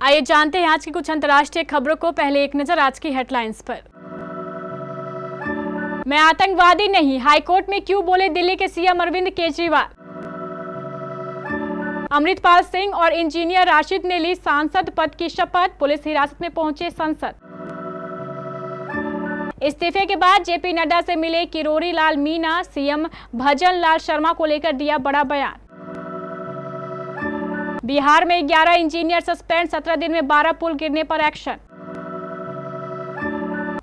आइए जानते हैं आज की कुछ अंतर्राष्ट्रीय खबरों को। पहले एक नजर आज की हेडलाइंस पर। मैं आतंकवादी नहीं, हाईकोर्ट में क्यों बोले दिल्ली के सीएम अरविंद केजरीवाल। अमृतपाल सिंह और इंजीनियर राशिद ने ली सांसद पद की शपथ, पुलिस हिरासत में पहुंचे संसद। इस्तीफे के बाद जेपी नड्डा से मिले किरोड़ी लाल मीणा, सीएम भजन लाल शर्मा को लेकर दिया बड़ा बयान। बिहार में 11 इंजीनियर सस्पेंड, 17 दिन में 12 पुल गिरने पर एक्शन।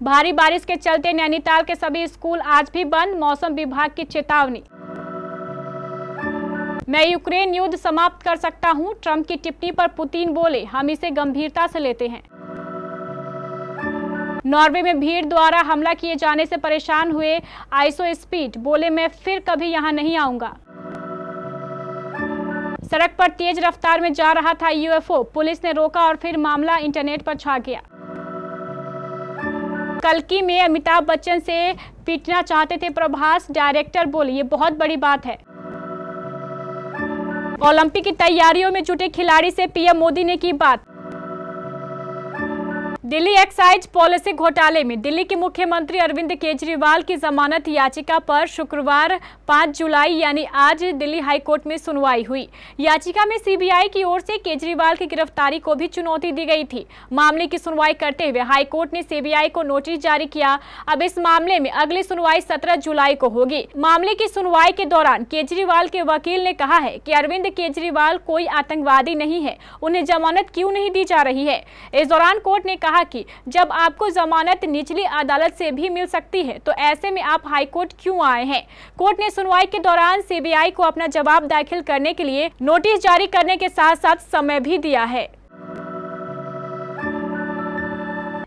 भारी बारिश के चलते नैनीताल के सभी स्कूल आज भी बंद, मौसम विभाग की चेतावनी। मैं यूक्रेन युद्ध समाप्त कर सकता हूं, ट्रंप की टिप्पणी पर पुतिन बोले, हम इसे गंभीरता से लेते हैं। नॉर्वे में भीड़ द्वारा हमला किए जाने से परेशान हुए आइसो स्पीड, बोले मैं फिर कभी यहां नहीं आऊंगा। सड़क पर तेज रफ्तार में जा रहा था यूएफओ, पुलिस ने रोका और फिर मामला इंटरनेट पर छा गया। कल्कि में अमिताभ बच्चन से पीटना चाहते थे प्रभास, डायरेक्टर बोले ये बहुत बड़ी बात है। ओलंपिक की तैयारियों में जुटे खिलाड़ी से पीएम मोदी ने की बात। दिल्ली एक्साइज पॉलिसी घोटाले में दिल्ली के मुख्यमंत्री अरविंद केजरीवाल की जमानत याचिका पर शुक्रवार 5 जुलाई यानी आज दिल्ली हाईकोर्ट में सुनवाई हुई। याचिका में सीबीआई की ओर से केजरीवाल की गिरफ्तारी को भी चुनौती दी गई थी। मामले की सुनवाई करते हुए हाईकोर्ट ने सीबीआई को नोटिस जारी किया। अब इस मामले में अगली सुनवाई 17 जुलाई को होगी। मामले की सुनवाई के दौरान केजरीवाल के वकील ने कहा है कि अरविंद केजरीवाल कोई आतंकवादी नहीं है, उन्हें जमानत क्यों नहीं दी जा रही है। इस दौरान कोर्ट ने कहा कि जब आपको जमानत निचली अदालत से भी मिल सकती है तो ऐसे में आप हाईकोर्ट क्यों आए हैं। कोर्ट ने सुनवाई के दौरान सीबीआई को अपना जवाब दाखिल करने के लिए नोटिस जारी करने के साथ साथ समय भी दिया है।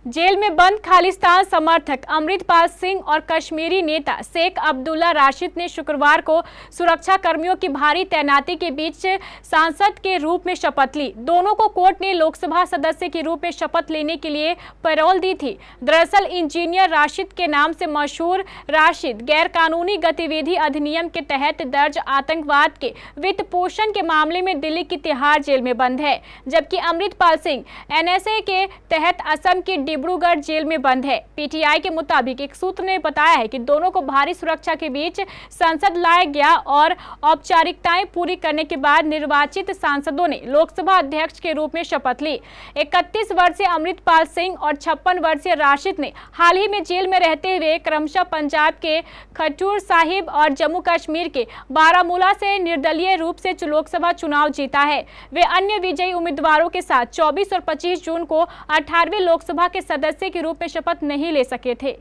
जेल में बंद खालिस्तान समर्थक अमृतपाल सिंह और कश्मीरी नेता शेख अब्दुल्ला राशिद ने शुक्रवार को सुरक्षा कर्मियों की भारी तैनाती के बीच सांसद के रूप में शपथ ली। दोनों को कोर्ट ने लोकसभा सदस्य के रूप में शपथ लेने के लिए पैरोल दी थी। दरअसल इंजीनियर राशिद के नाम से मशहूर राशिद गैर कानूनी गतिविधि अधिनियम के तहत दर्ज आतंकवाद के वित्त पोषण के मामले में दिल्ली की तिहाड़ जेल में बंद है, जबकि अमृतपाल सिंह एनएसए के तहत असम की डिब्रूगढ़ जेल में बंद है। पीटीआई के मुताबिक एक सूत्र ने बताया है कि दोनों को भारी सुरक्षा के बीच संसद लाया गया और औपचारिकताएं पूरी करने के बाद निर्वाचित सांसदों ने लोकसभा अध्यक्ष के रूप में शपथ ली। 31 वर्षीय अमृतपाल सिंह और 56 वर्षीय राशिद ने हाल ही में जेल में रहते हुए क्रमशः पंजाब के खडूर साहिब और जम्मू कश्मीर के बारामूला से निर्दलीय रूप से लोकसभा चुनाव जीता है। वे अन्य विजयी उम्मीदवारों के साथ 24 और 25 जून को 18वीं लोकसभा के सदस्य के रूप में शपथ नहीं ले सके थे।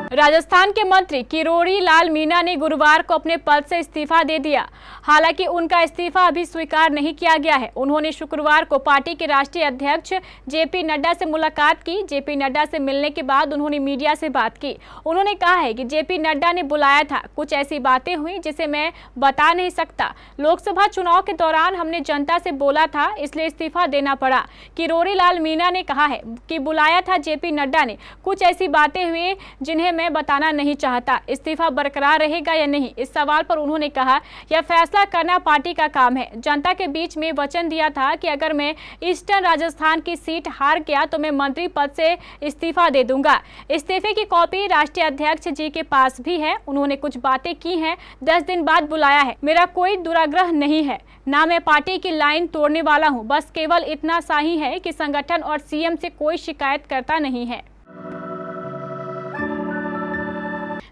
राजस्थान के मंत्री किरोड़ी लाल मीणा ने गुरुवार को अपने पद से इस्तीफा दे दिया। हालांकि उनका इस्तीफा अभी स्वीकार नहीं किया गया है। उन्होंने शुक्रवार को पार्टी के राष्ट्रीय अध्यक्ष जेपी नड्डा से मुलाकात की। जेपी नड्डा से मिलने के बाद उन्होंने मीडिया से बात की। उन्होंने कहा है कि जेपी नड्डा ने बुलाया था, कुछ ऐसी बातें हुई जिसे मैं बता नहीं सकता। लोकसभा चुनाव के दौरान हमने जनता से बोला था, इसलिए इस्तीफा देना पड़ा। किरोड़ी लाल मीणा ने कहा है कि बुलाया था जेपी नड्डा ने, कुछ ऐसी बातें हुई जिन्हें मैं बताना नहीं चाहता। इस्तीफा बरकरार रहेगा या नहीं, इस सवाल पर उन्होंने कहा यह फैसला करना पार्टी का काम है। जनता के बीच में वचन दिया था कि अगर मैं ईस्टर्न राजस्थान की सीट हार गया तो मैं मंत्री पद से इस्तीफा दे दूंगा। इस्तीफे की कॉपी राष्ट्रीय अध्यक्ष जी के पास भी है। उन्होंने कुछ बातें की हैं, 10 दिन बाद बुलाया है। मेरा कोई दुराग्रह नहीं है, ना मैं पार्टी की लाइन तोड़ने वाला हूं, बस केवल इतना सा ही है कि संगठन और सीएम से कोई शिकायत करता नहीं है।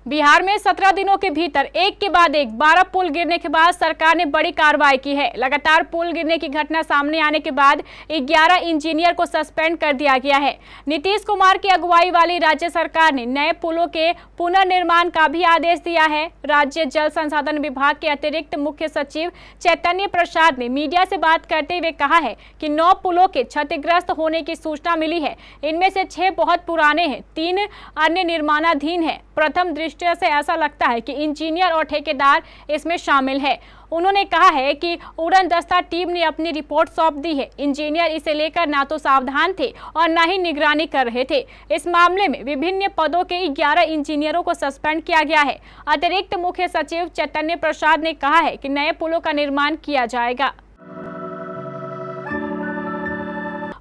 बिहार में 17 दिनों के भीतर एक के बाद एक 12 पुल गिरने के बाद सरकार ने बड़ी कार्रवाई की है। लगातार पुल गिरने की घटना सामने आने के बाद 11 इंजीनियर को सस्पेंड कर दिया गया है। नीतीश कुमार की अगुवाई वाली राज्य सरकार ने नए पुलों के पुनर्निर्माण का भी आदेश दिया है। राज्य जल संसाधन विभाग के अतिरिक्त मुख्य सचिव चैतन्य प्रसाद ने मीडिया से बात करते हुए कहा है कि 9 पुलों के क्षतिग्रस्त होने की सूचना मिली है। इनमें से 6 बहुत पुराने हैं, 3 अन्य निर्माणाधीन है। प्रथम दृष्टया से ऐसा लगता है कि इंजीनियर और ठेकेदार इसमें शामिल है। उन्होंने कहा है कि उड़न दस्ता टीम ने अपनी रिपोर्ट सौंप दी है। इंजीनियर इसे लेकर ना तो सावधान थे और ना ही निगरानी कर रहे थे। इस मामले में विभिन्न पदों के 11 इंजीनियरों को सस्पेंड किया गया है। अतिरिक्त मुख्य सचिव चैतन्य प्रसाद ने कहा है कि नए पुलों का निर्माण किया जाएगा।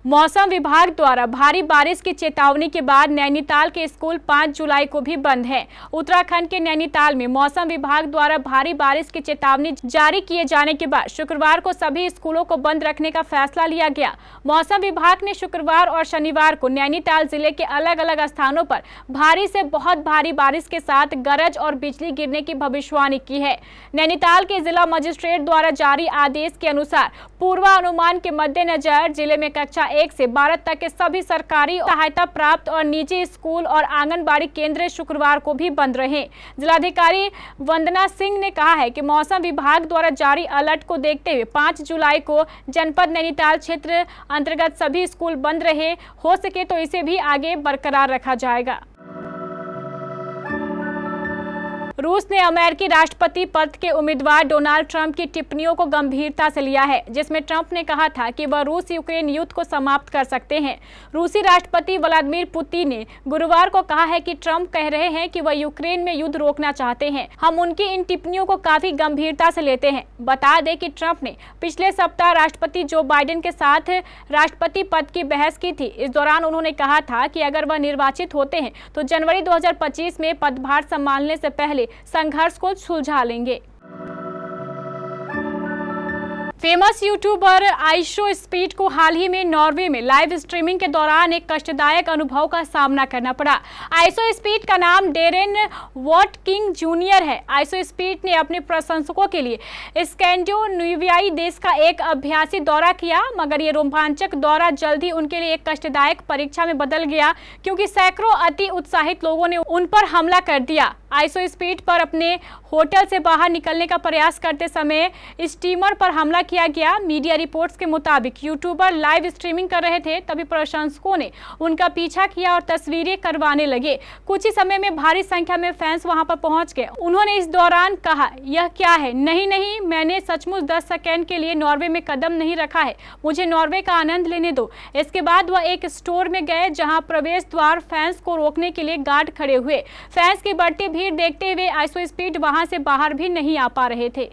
मौसम विभाग द्वारा भारी बारिश की चेतावनी के बाद नैनीताल के स्कूल 5 जुलाई को भी बंद है। उत्तराखंड के नैनीताल में मौसम विभाग द्वारा भारी बारिश की चेतावनी जारी किए जाने के बाद शुक्रवार को सभी स्कूलों को बंद रखने का फैसला लिया गया। मौसम विभाग ने शुक्रवार और शनिवार को नैनीताल जिले के अलग अलग स्थानों पर भारी से बहुत भारी बारिश के साथ गरज और बिजली गिरने की भविष्यवाणी की है। नैनीताल के जिला मजिस्ट्रेट द्वारा जारी आदेश के अनुसार पूर्वानुमान के मद्देनजर जिले में कक्षा 1 से 12 तक के सभी सरकारी सहायता प्राप्त और निजी स्कूल और आंगनबाड़ी केंद्र शुक्रवार को भी बंद रहे। जिलाधिकारी वंदना सिंह ने कहा है कि मौसम विभाग द्वारा जारी अलर्ट को देखते हुए 5 जुलाई को जनपद नैनीताल क्षेत्र अंतर्गत सभी स्कूल बंद रहे। हो सके तो इसे भी आगे बरकरार रखा जाएगा। रूस ने अमेरिकी राष्ट्रपति पद के उम्मीदवार डोनाल्ड ट्रंप की टिप्पणियों को गंभीरता से लिया है, जिसमें ट्रंप ने कहा था कि वह रूस यूक्रेन युद्ध को समाप्त कर सकते हैं। रूसी राष्ट्रपति व्लादिमीर पुतिन ने गुरुवार को कहा है कि ट्रंप कह रहे हैं कि वह यूक्रेन में युद्ध रोकना चाहते हैं। हम उनकी इन टिप्पणियों को काफी गंभीरता से लेते हैं। बता दें कि ट्रंप ने पिछले सप्ताह राष्ट्रपति जो बाइडेन के साथ राष्ट्रपति पद की बहस की थी। इस दौरान उन्होंने कहा था कि अगर वह निर्वाचित होते हैं तो जनवरी 2025 में पदभार संभालने से पहले संघर्ष को सुलझा लेंगे। फेमस यूट्यूबर आइसो स्पीड को हाल ही में नॉर्वे में लाइव स्ट्रीमिंग के दौरान एक कष्टदायक अनुभव का सामना करना पड़ा। आइसो स्पीड का नाम डेरेन वॉटकिंग जूनियर है। आइसो स्पीड ने अपने प्रशंसकों के लिए स्कैंडिनेवियाई देश का एक अभ्यासी दौरा किया, मगर ये रोमांचक दौरा जल्द ही उनके लिए एक कष्टदायक परीक्षा में बदल गया, क्योंकि सैकड़ों अति उत्साहित लोगों ने उन पर हमला कर दिया। आइसो स्पीड पर अपने होटल से बाहर निकलने का प्रयास करते समय स्टीमर पर हमला किया गया। मीडिया रिपोर्ट्स के मुताबिक यूट्यूबर लाइव स्ट्रीमिंग कर रहे थे, तभी प्रशंसकों ने उनका पीछा किया और तस्वीरें करवाने लगे। कुछ ही समय में भारी संख्या में फैंस वहां पर पहुंच गए। उन्होंने इस दौरान कहा, यह क्या है? नहीं, मैंने सचमुच 10 सेकेंड के लिए नॉर्वे में कदम नहीं रखा है। मुझे नॉर्वे का आनंद लेने दो। इसके बाद वह एक स्टोर में गए, जहाँ प्रवेश द्वार फैंस को रोकने के लिए गार्ड खड़े हुए। फैंस की बढ़ती भीड़ देखते हुए आइसो स्पीड वहां से बाहर भी नहीं आ पा रहे थे।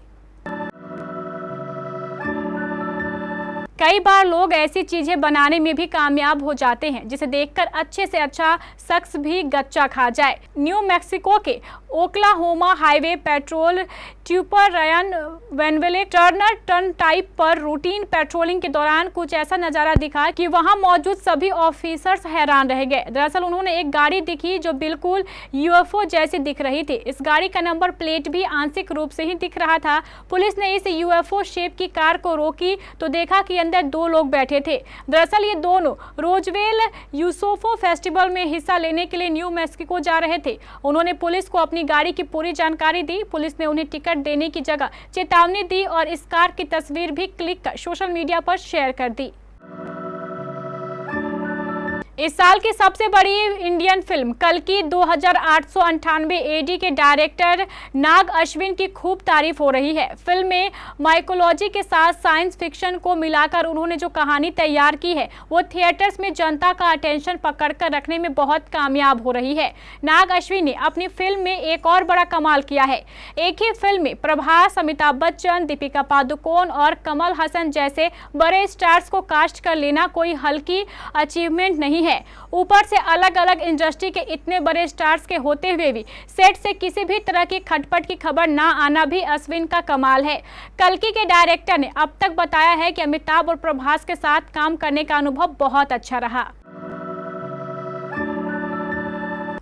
कई बार लोग ऐसी चीजें बनाने में भी कामयाब हो जाते हैं जिसे देखकर अच्छे से अच्छा शख्स भी गच्चा खा जाए। न्यू मैक्सिको के Oklahoma highway patrol trooper Ryan वेनवेले टर्नर टर्न टाइप पर रूटीन पेट्रोलिंग के दौरान कुछ ऐसा नजारा दिखा कि वहां मौजूद सभी ऑफिसर्स हैरान रह गए। दरअसल उन्होंने एक गाड़ी दिखी जो बिल्कुल यूएफओ जैसी दिख रही थी। इस गाड़ी का नंबर प्लेट भी आंशिक रूप से ही दिख रहा था। पुलिस ने इस यूएफओ शेप की कार को रोकी तो देखा कि अंदर 2 लोग बैठे थे। दरअसल ये दोनों रोजवेल यूसोफो फेस्टिवल में हिस्सा लेने के लिए न्यू मैक्सिको जा रहे थे। उन्होंने पुलिस को अपनी गाड़ी की पूरी जानकारी दी। पुलिस ने उन्हें टिकट देने की जगह चेतावनी दी और इस कार की तस्वीर भी क्लिक कर सोशल मीडिया पर शेयर कर दी। इस साल की सबसे बड़ी इंडियन फिल्म कल्कि 2898 एडी के डायरेक्टर नाग अश्विन की खूब तारीफ हो रही है। फिल्म में माइकोलॉजी के साथ साइंस फिक्शन को मिलाकर उन्होंने जो कहानी तैयार की है वो थिएटर्स में जनता का अटेंशन पकड़कर रखने में बहुत कामयाब हो रही है। नाग अश्विन ने अपनी फिल्म में एक और बड़ा कमाल किया है। एक ही फिल्म में प्रभास, अमिताभ बच्चन, दीपिका पादुकोण और कमल हसन जैसे बड़े स्टार्स को कास्ट कर लेना कोई हल्की अचीवमेंट नहीं है। ऊपर से अलग अलग इंडस्ट्री के इतने बड़े स्टार्स के होते हुए भी सेट से किसी भी तरह की खटपट की खबर ना आना भी अश्विन का कमाल है। कल्कि के डायरेक्टर ने अब तक बताया है कि अमिताभ और प्रभास के साथ काम करने का अनुभव बहुत अच्छा रहा।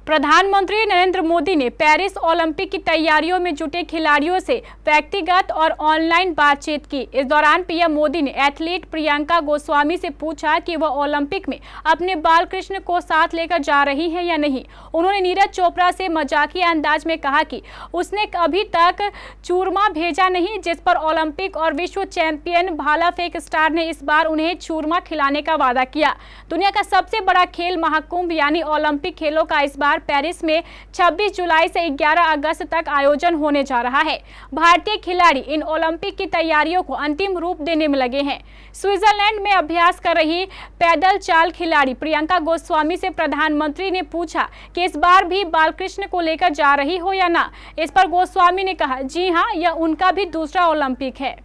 प्रधानमंत्री नरेंद्र मोदी ने पेरिस ओलंपिक की तैयारियों में जुटे खिलाड़ियों से व्यक्तिगत और ऑनलाइन बातचीत की। इस दौरान पीएम मोदी ने एथलीट प्रियंका गोस्वामी से पूछा कि वह ओलंपिक में अपने बालकृष्ण को साथ लेकर जा रही हैं या नहीं। उन्होंने नीरज चोपड़ा से मजाकिया अंदाज में कहा कि उसने अभी तक चूरमा भेजा नहीं, जिस पर ओलंपिक और विश्व चैंपियन भाला फेंक स्टार ने इस बार उन्हें चूरमा खिलाने का वादा किया। दुनिया का सबसे बड़ा खेल महाकुंभ यानी ओलंपिक खेलों का इस बार पेरिस में 26 जुलाई से 11 अगस्त तक आयोजन होने जा रहा है। भारतीय खिलाड़ी इन ओलंपिक की तैयारियों को अंतिम रूप देने में लगे हैं। स्विट्जरलैंड में अभ्यास कर रही पैदल चाल खिलाड़ी प्रियंका गोस्वामी से प्रधानमंत्री ने पूछा कि इस बार भी बालकृष्ण को लेकर जा रही हो या ना। इस पर गोस्वामी ने कहा, जी हाँ, यह उनका भी दूसरा ओलंपिक है।